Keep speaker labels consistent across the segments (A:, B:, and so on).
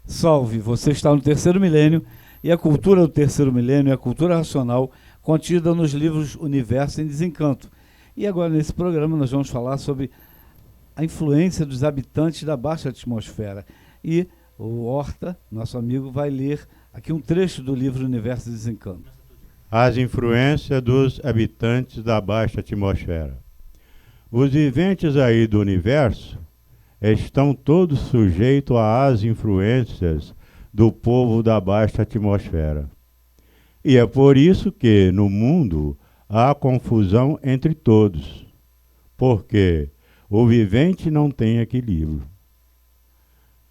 A: Salve, você está no terceiro milênio e a cultura do terceiro milênio é a cultura racional contida nos livros Universo em Desencanto. E agora nesse programa nós vamos falar sobre a influência dos habitantes da baixa atmosfera. E o Horta, nosso amigo, vai ler aqui um trecho do livro Universo em Desencanto.
B: As influências dos habitantes da baixa atmosfera. Os viventes aí do universo estão todos sujeitos às influências do povo da baixa atmosfera. E é por isso que no mundo há confusão entre todos, porque o vivente não tem equilíbrio.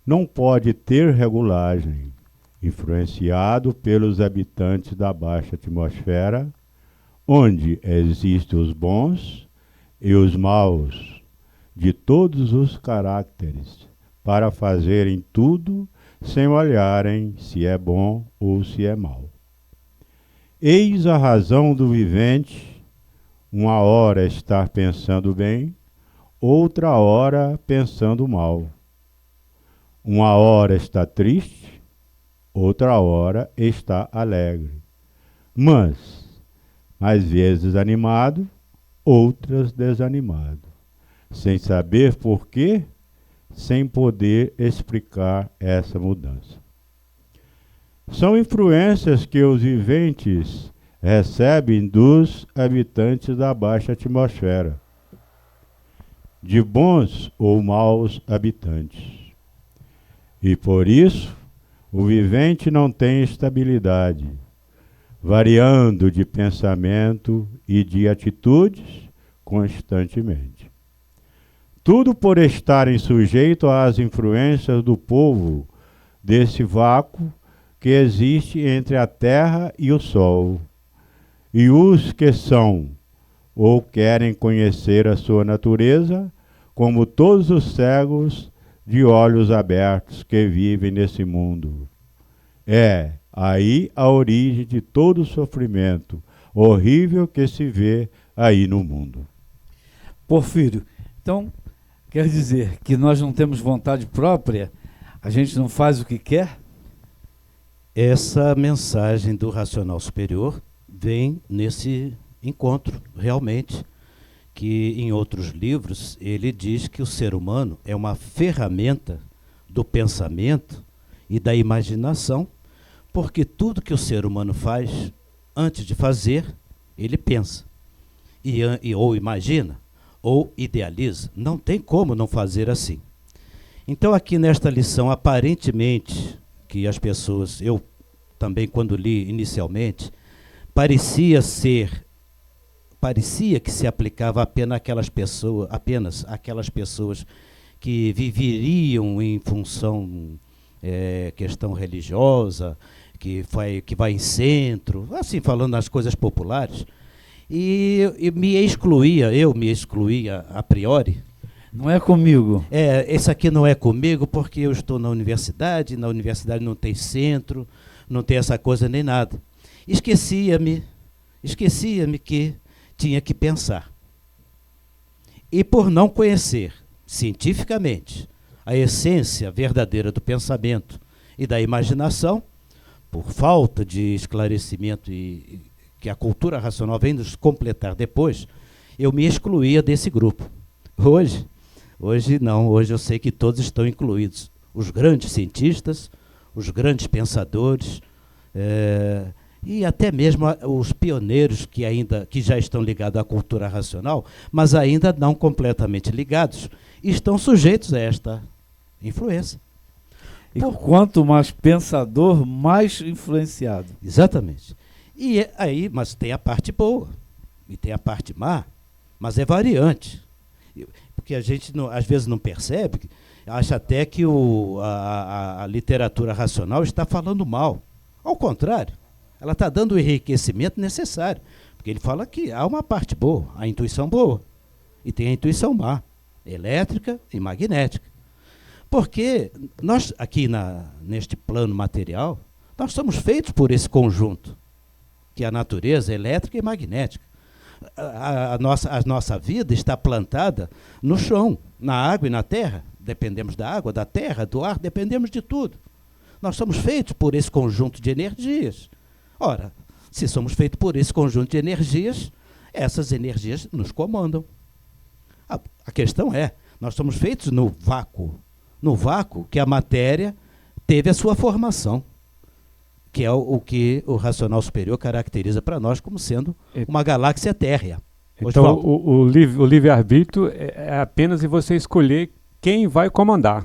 B: Não pode ter regulagem, influenciado pelos habitantes da baixa atmosfera, onde existem os bons e os maus, de todos os caracteres, para fazerem tudo sem olharem se é bom ou se é mau. Eis a razão do vivente, uma hora estar pensando bem, outra hora pensando mal. Uma hora está triste, outra hora está alegre. Mas, às vezes animado, outras desanimado. Sem saber por quê, sem poder explicar essa mudança. São influências que os viventes recebem dos habitantes da baixa atmosfera, de bons ou maus habitantes. E por isso, o vivente não tem estabilidade, variando de pensamento e de atitudes constantemente. Tudo por estarem sujeitos às influências do povo desse vácuo que existe entre a terra e o sol. E os que são ou querem conhecer a sua natureza, como todos os cegos de olhos abertos que vivem nesse mundo. É aí a origem de todo o sofrimento horrível que se vê aí no mundo.
A: Porfírio, então, quer dizer que nós não temos vontade própria? A gente não faz o que quer?
C: Essa mensagem do racional superior vem nesse encontro, realmente, que em outros livros ele diz que o ser humano é uma ferramenta do pensamento e da imaginação, porque tudo que o ser humano faz, antes de fazer, ele pensa, ou imagina, ou idealiza. Não tem como não fazer assim. Então aqui nesta lição, aparentemente, que as pessoas, eu também quando li inicialmente, parecia que se aplicava apenas aquelas pessoas que viveriam em função questão religiosa, que vai em centro, assim falando nas coisas populares, e eu me excluía a priori.
A: Não é comigo.
C: Esse aqui não é comigo porque eu estou na universidade não tem centro, não tem essa coisa nem nada. Esquecia-me que tinha que pensar. E por não conhecer cientificamente a essência verdadeira do pensamento e da imaginação, por falta de esclarecimento e que a cultura racional vem nos completar depois, eu me excluía desse grupo. Hoje não, hoje eu sei que todos estão incluídos. Os grandes cientistas, os grandes pensadores, e até mesmo os pioneiros que já estão ligados à cultura racional, mas ainda não completamente ligados, estão sujeitos a esta influência.
A: E quanto mais pensador, mais influenciado.
C: Exatamente. E aí, mas tem a parte boa e tem a parte má, mas é variante. Porque a gente às vezes não percebe, acha até que a literatura racional está falando mal. Ao contrário, ela está dando o enriquecimento necessário. Porque ele fala que há uma parte boa, a intuição boa, e tem a intuição má, elétrica e magnética. Porque nós, aqui neste plano material, nós somos feitos por esse conjunto, que é a natureza elétrica e magnética. A nossa vida está plantada no chão, na água e na terra. Dependemos da água, da terra, do ar, dependemos de tudo. Nós somos feitos por esse conjunto de energias. Ora, se somos feitos por esse conjunto de energias, essas energias nos comandam. A questão é, nós somos feitos no vácuo que a matéria teve a sua formação, que é o que o racional superior caracteriza para nós como sendo uma galáxia térrea.
D: Então, o livre-arbítrio é apenas em você escolher quem vai comandar.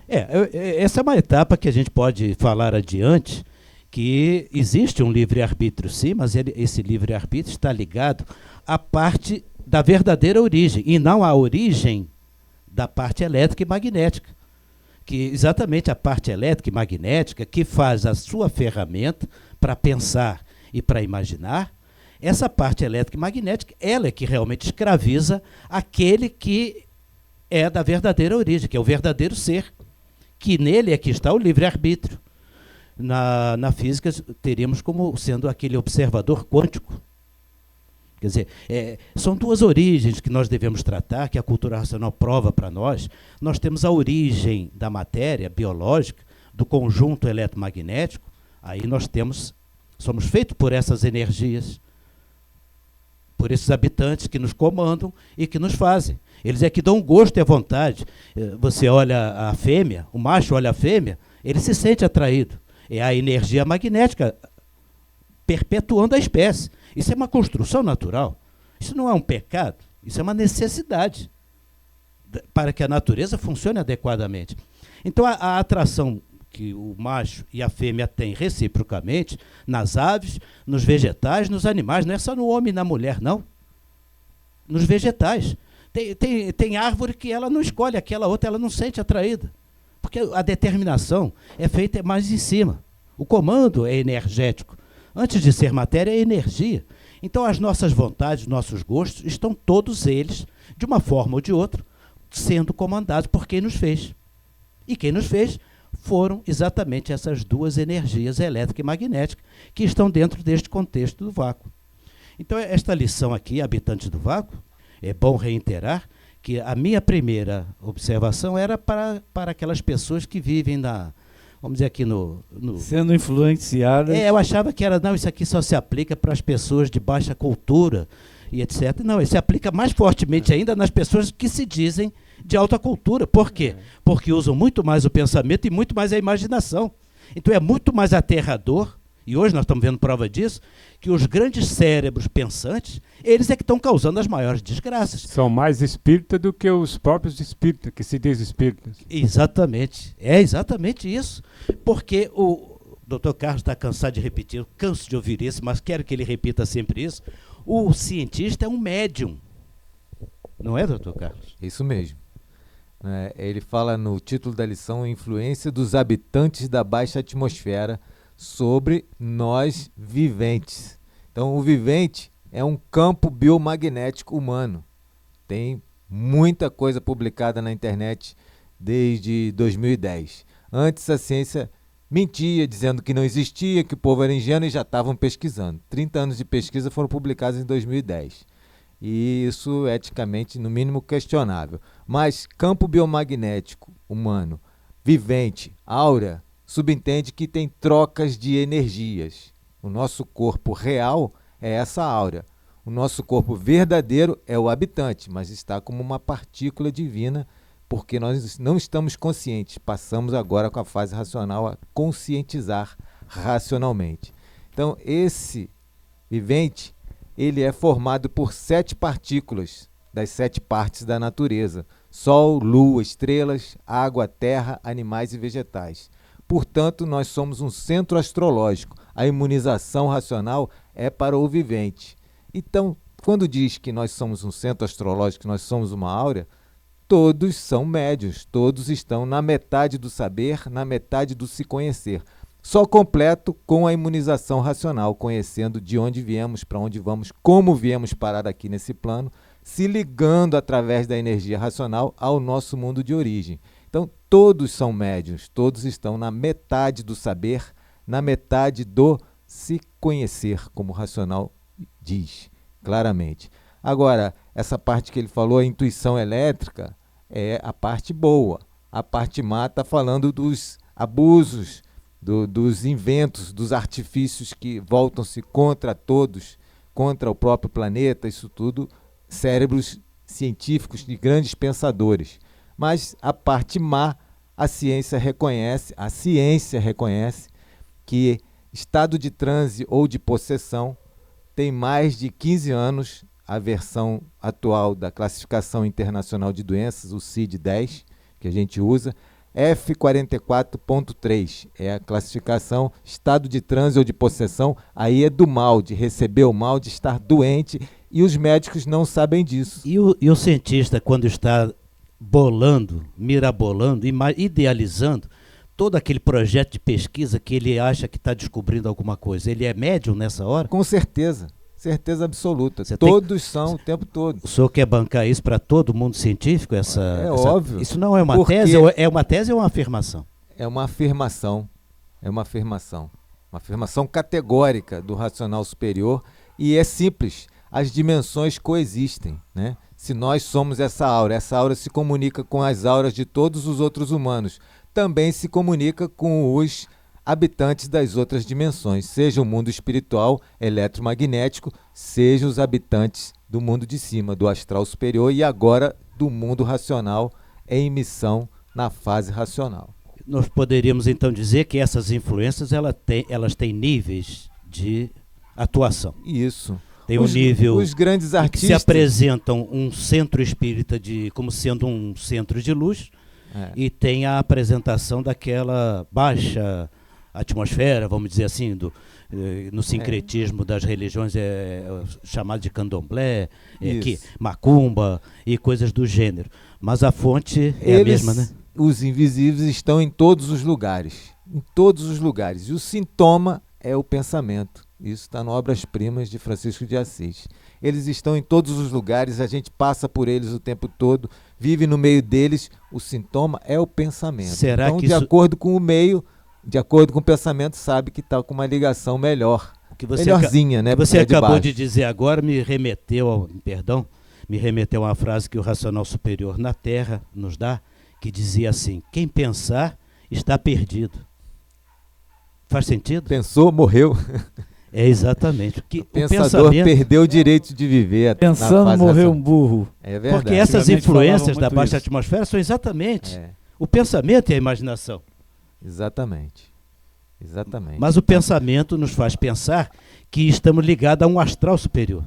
C: Essa é uma etapa que a gente pode falar adiante, que existe um livre-arbítrio sim, mas esse livre-arbítrio está ligado à parte da verdadeira origem, e não à origem da parte elétrica e magnética. Que exatamente a parte elétrica e magnética que faz a sua ferramenta para pensar e para imaginar, essa parte elétrica e magnética, ela é que realmente escraviza aquele que é da verdadeira origem, que é o verdadeiro ser, que nele é que está o livre-arbítrio. Na física, teríamos como sendo aquele observador quântico. Quer dizer, são duas origens que nós devemos tratar, que a cultura racional prova para nós. Nós temos a origem da matéria biológica, do conjunto eletromagnético, aí nós somos feitos por essas energias, por esses habitantes que nos comandam e que nos fazem. Eles é que dão gosto e a vontade. Você olha a fêmea, o macho olha a fêmea, ele se sente atraído. É a energia magnética perpetuando a espécie. Isso é uma construção natural. Isso não é um pecado, isso é uma necessidade para que a natureza funcione adequadamente. Então, a atração que o macho e a fêmea têm reciprocamente nas aves, nos vegetais, nos animais, não é só no homem e na mulher, não. Nos vegetais. Tem árvore que ela não escolhe, aquela outra ela não sente atraída. Porque a determinação é feita mais em cima. O comando é energético. Antes de ser matéria, é energia. Então, as nossas vontades, nossos gostos, estão todos eles, de uma forma ou de outra, sendo comandados por quem nos fez. E quem nos fez foram exatamente essas duas energias, elétrica e magnética, que estão dentro deste contexto do vácuo. Então, esta lição aqui, habitantes do vácuo, é bom reiterar que a minha primeira observação era para aquelas pessoas que vivem vamos dizer aqui
A: sendo influenciadas.
C: Eu achava que isso aqui só se aplica para as pessoas de baixa cultura e etc. Não, isso se aplica mais fortemente ainda nas pessoas que se dizem de alta cultura. Por quê? Porque usam muito mais o pensamento e muito mais a imaginação. Então é muito mais aterrador, e hoje nós estamos vendo prova disso, que os grandes cérebros pensantes, eles é que estão causando as maiores desgraças.
D: São mais espíritas do que os próprios espíritas, que se diz espíritas.
C: Exatamente. É exatamente isso. Porque o Dr. Carlos está cansado de repetir, eu canso de ouvir isso, mas quero que ele repita sempre isso. O cientista é um médium. Não é, Dr. Carlos?
E: Isso mesmo. Ele fala no título da lição, Influência dos habitantes da baixa atmosfera sobre nós viventes. Então, o vivente é um campo biomagnético humano. Tem muita coisa publicada na internet desde 2010. Antes a ciência mentia, dizendo que não existia, que o povo era ingênuo, e já estavam pesquisando. 30 anos de pesquisa foram publicados em 2010. E isso eticamente, no mínimo, questionável. Mas campo biomagnético humano, vivente, áurea, subentende que tem trocas de energias. O nosso corpo real é essa áurea. O nosso corpo verdadeiro é o habitante, mas está como uma partícula divina, porque nós não estamos conscientes. Passamos agora com a fase racional a conscientizar racionalmente. Então, esse vivente, ele é formado por 7 partículas das 7 partes da natureza: Sol, Lua, estrelas, água, terra, animais e vegetais. Portanto, nós somos um centro astrológico. A imunização racional é para o vivente. Então, quando diz que nós somos um centro astrológico, que nós somos uma áurea, todos são médiuns, todos estão na metade do saber, na metade do se conhecer. Só completo com a imunização racional, conhecendo de onde viemos, para onde vamos, como viemos parar aqui nesse plano, se ligando através da energia racional ao nosso mundo de origem. Então, todos são médiuns, todos estão na metade do saber, na metade do se conhecer, como o racional diz claramente. Agora, essa parte que ele falou, a intuição elétrica, é a parte boa. A parte má está falando dos abusos dos inventos, dos artifícios que voltam-se contra todos, contra o próprio planeta, isso tudo, cérebros científicos de grandes pensadores. Mas a parte má, a ciência reconhece que estado de transe ou de possessão tem mais de 15 anos, a versão atual da Classificação Internacional de Doenças, o CID-10, que a gente usa, F44.3, é a classificação estado de transe ou de possessão, aí é do mal, de receber o mal, de estar doente, e os médicos não sabem disso.
C: E o cientista, quando está mirabolando, idealizando todo aquele projeto de pesquisa que ele acha que está descobrindo alguma coisa, ele é médium nessa hora?
E: Com certeza, certeza absoluta. Todos são o tempo todo.
C: O senhor quer bancar isso para todo mundo científico?
E: Óbvio.
C: Isso não é uma tese? É uma tese ou é uma afirmação?
E: É uma afirmação. É uma afirmação. Uma afirmação categórica do racional superior, e é simples. As dimensões coexistem, né? Se nós somos essa aura se comunica com as auras de todos os outros humanos, também se comunica com os habitantes das outras dimensões, seja o mundo espiritual, eletromagnético, seja os habitantes do mundo de cima, do astral superior, e agora do mundo racional em missão na fase racional.
C: Nós poderíamos então dizer que essas influências elas têm níveis de atuação.
E: Isso.
C: Tem um nível
E: os grandes artistas
C: que se apresentam um centro espírita como sendo um centro de luz, e tem a apresentação daquela baixa atmosfera, vamos dizer assim, no sincretismo das religiões chamado de candomblé, macumba e coisas do gênero. Mas a fonte é a mesma, né?
E: Os invisíveis estão em todos os lugares. Em todos os lugares. E o sintoma é o pensamento. Isso está no Obras-Primas de Francisco de Assis. Eles estão em todos os lugares, a gente passa por eles o tempo todo, vive no meio deles, o sintoma é o pensamento. Então, de acordo com o meio, de acordo com o pensamento, sabe que está com uma ligação melhorzinha, né?
C: O que você acabou de dizer agora me remeteu a uma frase que o Racional Superior na Terra nos dá, que dizia assim: quem pensar está perdido. Faz sentido?
E: Pensou, morreu.
C: É exatamente.
E: O pensador perdeu o direito de viver.
A: Pensando, morreu um burro.
E: É verdade.
C: Porque essas influências da baixa atmosfera são exatamente o pensamento e a imaginação.
E: Exatamente.
C: Mas o pensamento nos faz pensar que estamos ligados a um astral superior.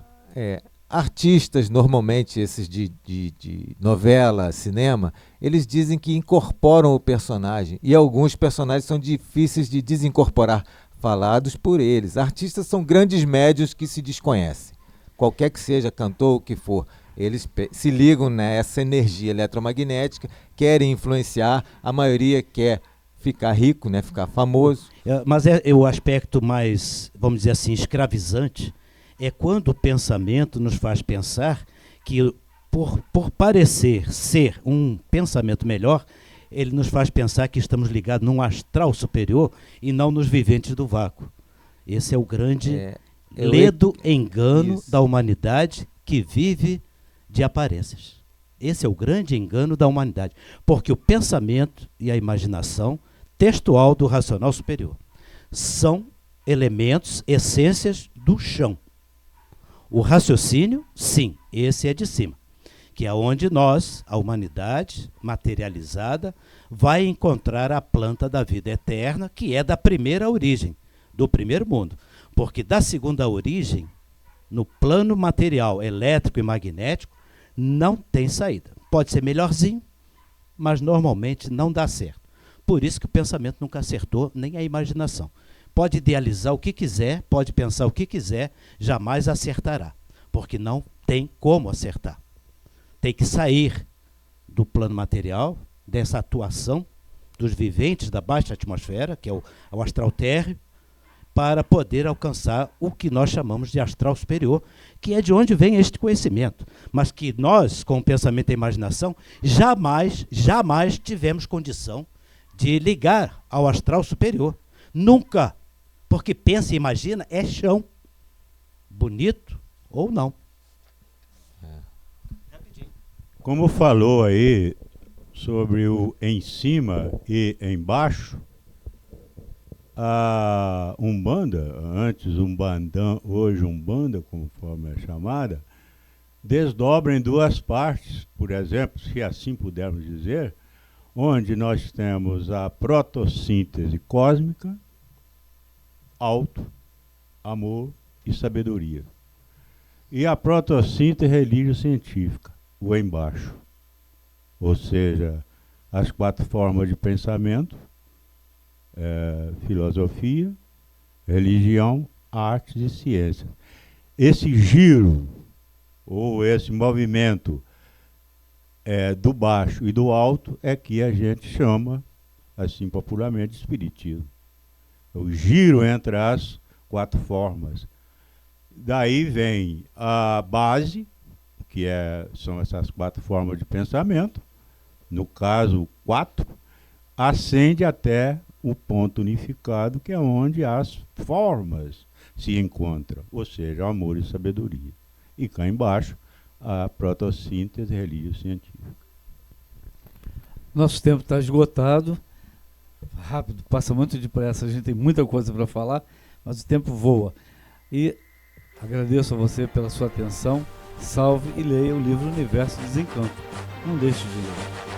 E: Artistas, normalmente esses de novela, cinema, eles dizem que incorporam o personagem, e alguns personagens são difíceis de desincorporar, falados por eles. Artistas são grandes médiuns que se desconhecem. Qualquer que seja, cantor, o que for, eles se ligam nessa energia eletromagnética, querem influenciar, a maioria quer ficar rico, né, ficar famoso.
C: Mas o aspecto mais, vamos dizer assim, escravizante, é quando o pensamento nos faz pensar que, por parecer ser um pensamento melhor, ele nos faz pensar que estamos ligados num astral superior e não nos viventes do vácuo. Esse é o grande ledo engano da humanidade que vive de aparências. Esse é o grande engano da humanidade, porque o pensamento e a imaginação textual do racional superior são elementos, essências do chão. O raciocínio, sim, esse é de cima, que é onde nós, a humanidade materializada, vai encontrar a planta da vida eterna, que é da primeira origem, do primeiro mundo. Porque da segunda origem, no plano material, elétrico e magnético, não tem saída. Pode ser melhorzinho, mas normalmente não dá certo. Por isso que o pensamento nunca acertou, nem a imaginação. Pode idealizar o que quiser, pode pensar o que quiser, jamais acertará, porque não tem como acertar. Tem que sair do plano material, dessa atuação dos viventes da baixa atmosfera, que é o astral térreo, para poder alcançar o que nós chamamos de astral superior, que é de onde vem este conhecimento, mas que nós, com o pensamento e a imaginação, jamais tivemos condição de ligar ao astral superior. Nunca. Porque pensa e imagina é chão. Bonito ou não.
B: Como falou aí sobre o em cima e embaixo, A Umbanda, antes Umbandã, hoje Umbanda, conforme é chamada, desdobra em duas partes, por exemplo, se assim pudermos dizer, onde nós temos a protossíntese cósmica, alto, amor e sabedoria. E a protossíntese religio-científica, o embaixo. Ou seja, as 4 formas de pensamento, filosofia, religião, artes e ciências. Esse giro, ou esse movimento do baixo e do alto, é que a gente chama, assim popularmente, de espiritismo. O giro entre as 4 formas. Daí vem a base, que são essas 4 formas de pensamento, no caso 4, ascende até o ponto unificado, que é onde as formas se encontram, ou seja, amor e sabedoria. E cá embaixo, a protossíntese religio-científica.
A: Nosso tempo está esgotado, rápido, passa muito depressa, a gente tem muita coisa para falar, mas o tempo voa. E agradeço a você pela sua atenção, salve e leia o livro Universo Desencanto. Não deixe de ler.